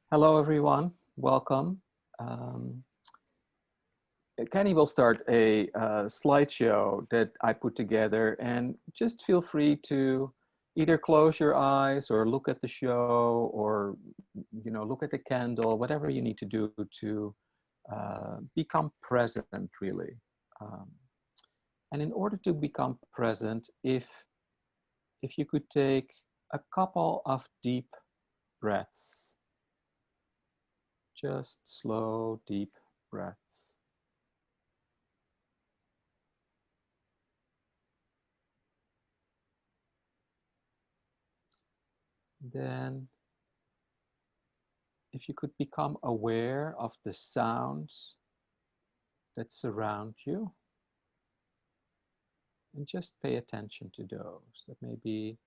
Hello, everyone. Welcome. Um, Kenny will start a slideshow that I put together, and just feel free to either close your eyes or look at the show, or look at the candle, whatever you need to do to become present, really. Um, and in order to become present, if you could take a couple of deep breaths, just slow, deep breaths. Then, if you could become aware of the sounds that surround you, and just pay attention to those. That may be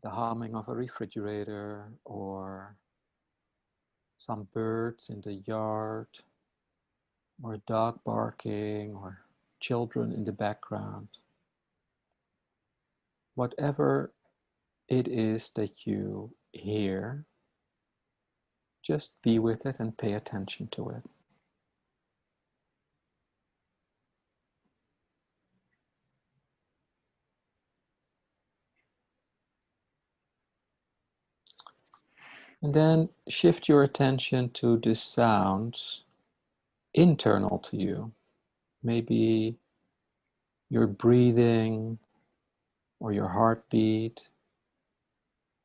the humming of a refrigerator, or some birds in the yard, or a dog barking, or children in the background. Whatever it is that you hear, just be with it and pay attention to it. And then shift your attention to the sounds internal to you. Maybe your breathing, or your heartbeat,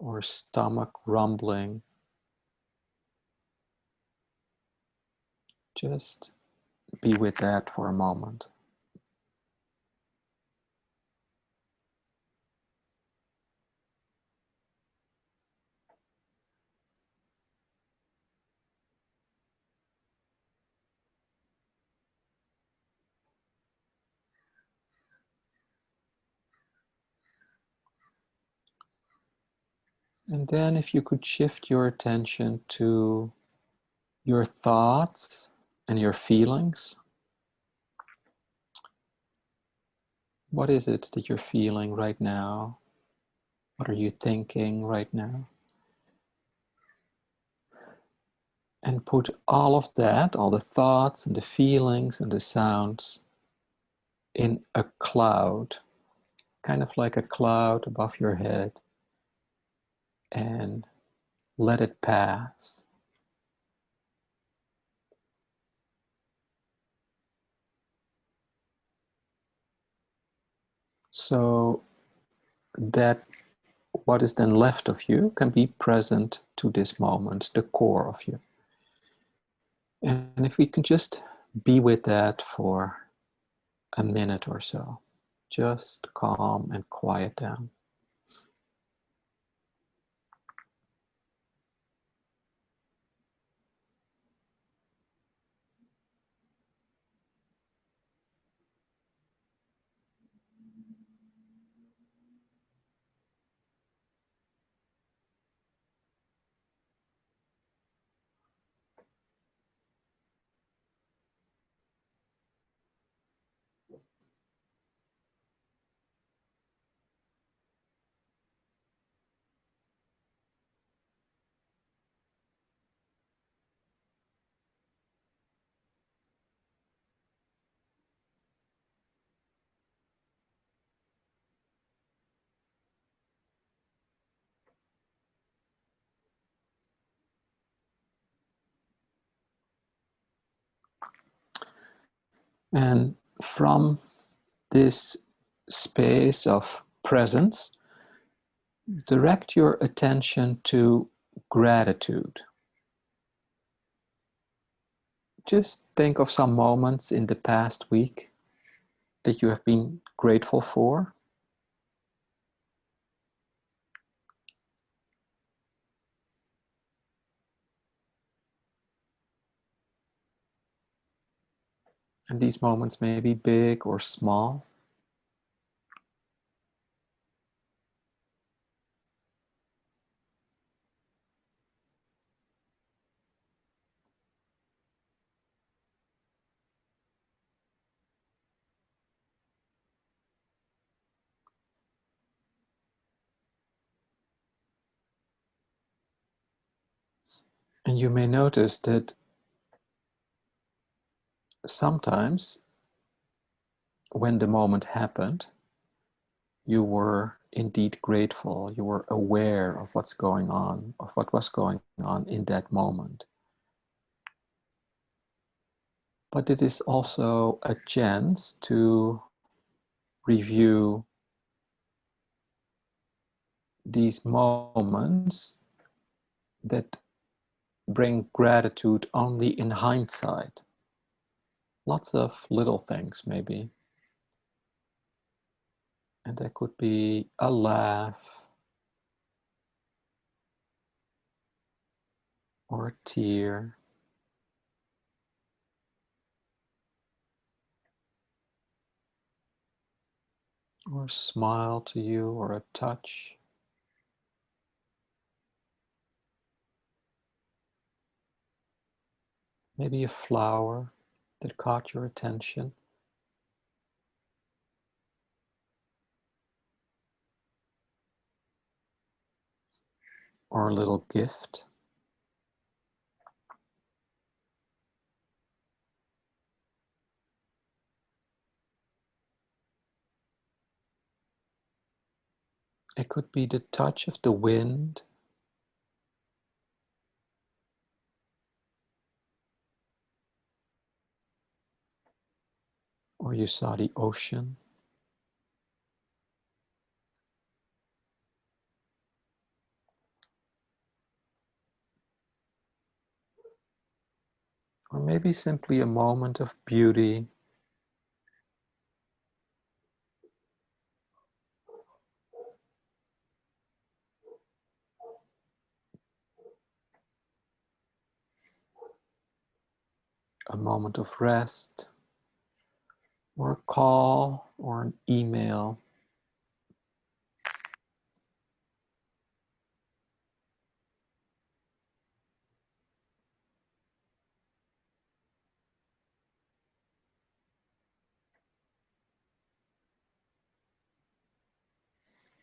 or stomach rumbling. Just be with that for a moment. And then if you could shift your attention to your thoughts and your feelings. What is it that you're feeling right now? What are you thinking right now? And put all of that, all the thoughts and the feelings and the sounds, in a cloud, kind of like a cloud above your head, and let it pass. So that what is then left of you can be present to this moment, the core of you. And if we can just be with that for a minute or so, just calm and quiet down. And from this space of presence, direct your attention to gratitude. Just think of some moments in the past week that you have been grateful for. And these moments may be big or small. And you may notice that sometimes when the moment happened, you were indeed grateful. You were aware of what's going on, of what was going on in that moment. But it is also a chance to review these moments that bring gratitude only in hindsight. Lots of little things, maybe. And there could be a laugh, or a tear, or a smile to you, or a touch. Maybe a flower that caught your attention. Or a little gift. It could be the touch of the wind, or you saw the ocean. Or maybe simply a moment of beauty. A moment of rest, or a call, or an email.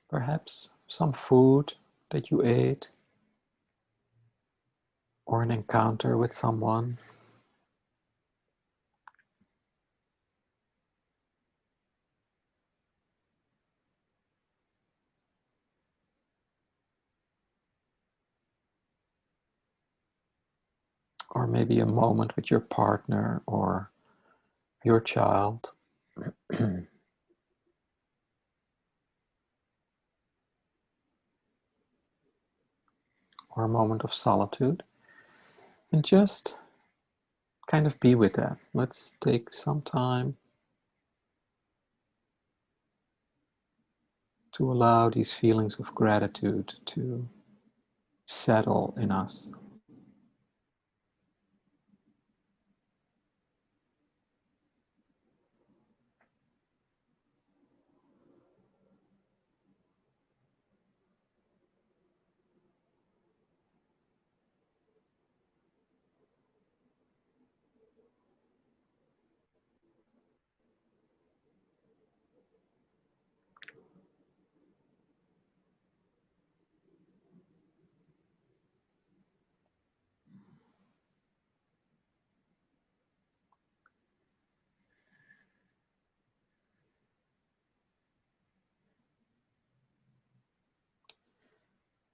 Perhaps some food that you ate, or an encounter with someone. Or maybe a moment with your partner or your child. Or a moment of solitude. And just kind of be with that. Let's take some time to allow these feelings of gratitude to settle in us.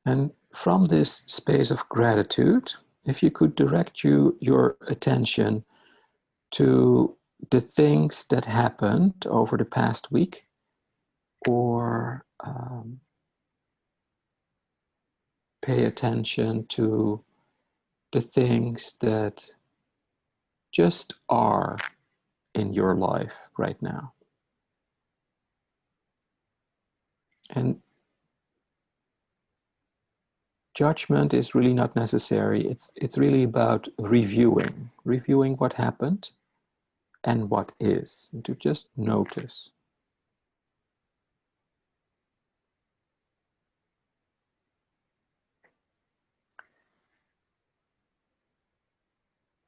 And from this space of gratitude, if you could direct your attention to the things that happened over the past week, or pay attention to the things that just are in your life right now. And judgment is really not necessary. It's really about reviewing what happened and what is, and to just notice.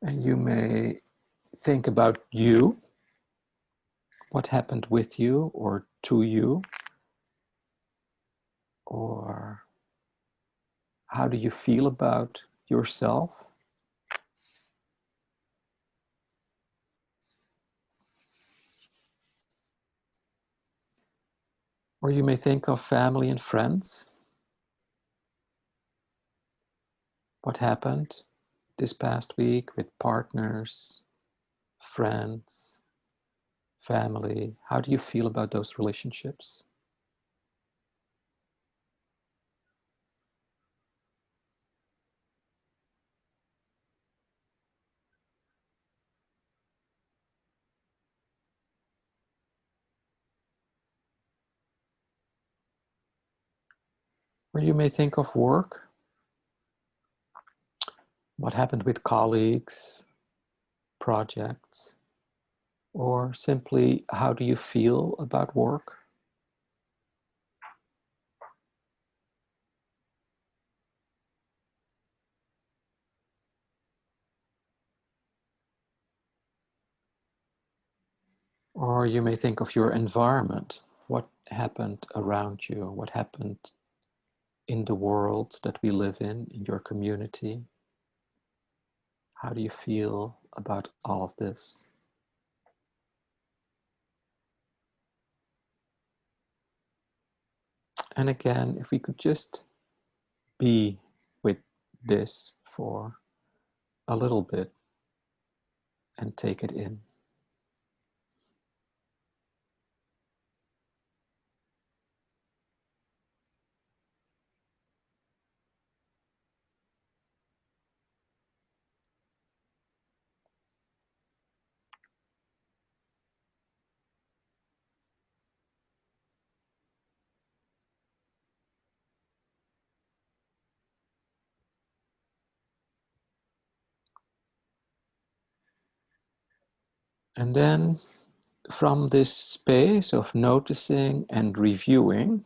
And you may think about you, what happened with you or to you, or how do you feel about yourself Or you may think of family and friends. What happened this past week with partners, friends, family? How do you feel about those relationships? Or you may think of work. What happened with colleagues, projects, or simply how do you feel about work? Or you may think of your environment. What happened around you? What happened in the world that we live in your community? How do you feel about all of this? And again, if we could just be with this for a little bit and take it in. And then from this space of noticing and reviewing,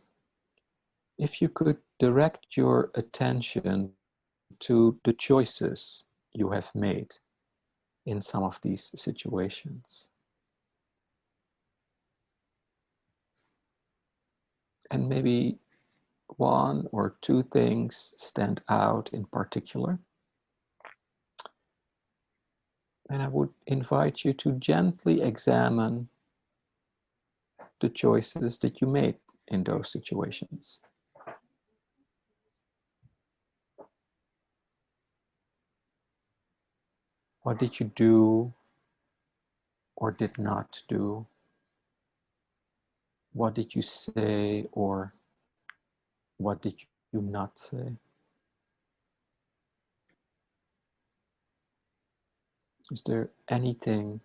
if you could direct your attention to the choices you have made in some of these situations. And maybe one or two things stand out in particular. And I would invite you to gently examine the choices that you made in those situations. What did you do or did not do? What did you say or what did you not say? Is there anything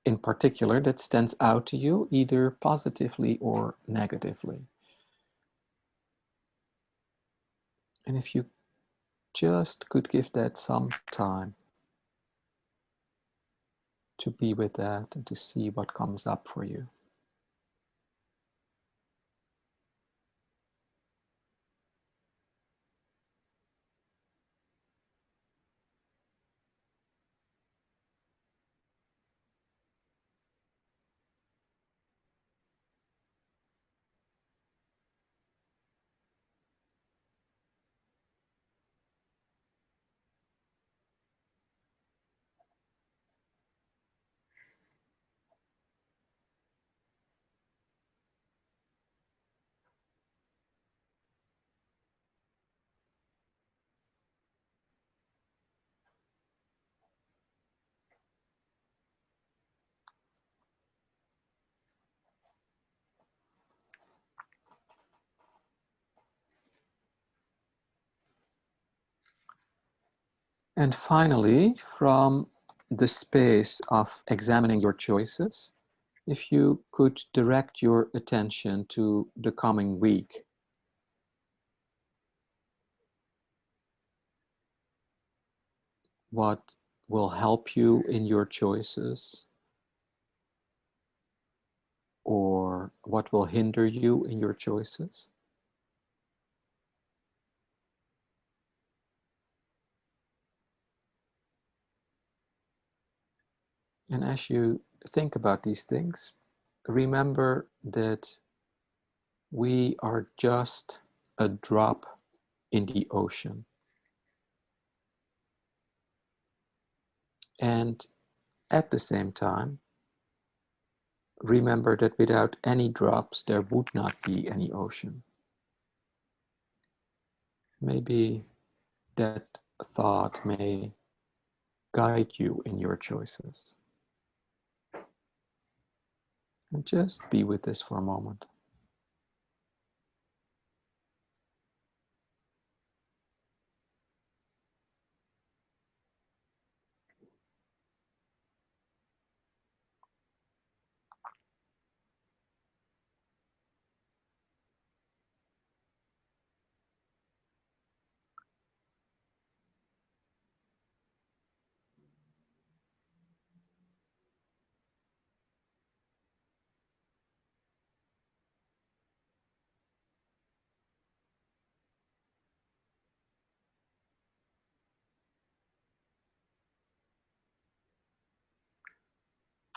in particular that stands out to you, either positively or negatively? And if you just could give that some time to be with that and to see what comes up for you. And finally, from the space of examining your choices, if you could direct your attention to the coming week. What will help you in your choices? Or what will hinder you in your choices? And as you think about these things, remember that we are just a drop in the ocean. And at the same time, remember that without any drops, there would not be any ocean. Maybe that thought may guide you in your choices. And just be with this for a moment.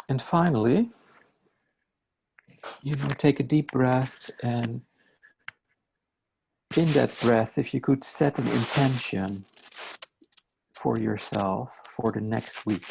And finally, take a deep breath, and in that breath, if you could set an intention for yourself for the next week.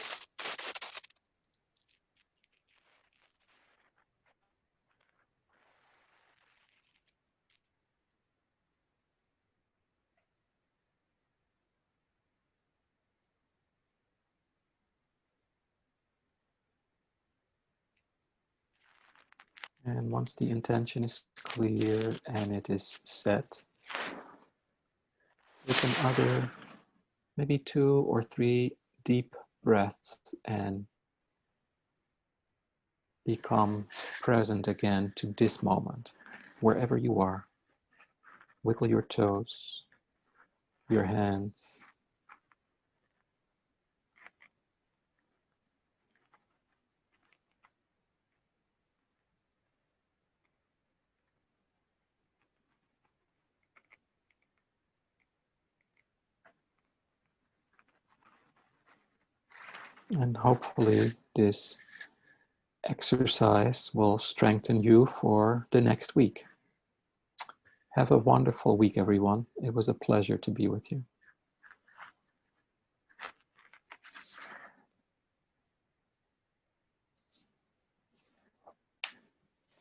And once the intention is clear and it is set, take another maybe 2 or 3 deep breaths and become present again to this moment, wherever you are. Wiggle your toes, your hands. And hopefully this exercise will strengthen you for the next week. Have a wonderful week, everyone. It was a pleasure to be with you.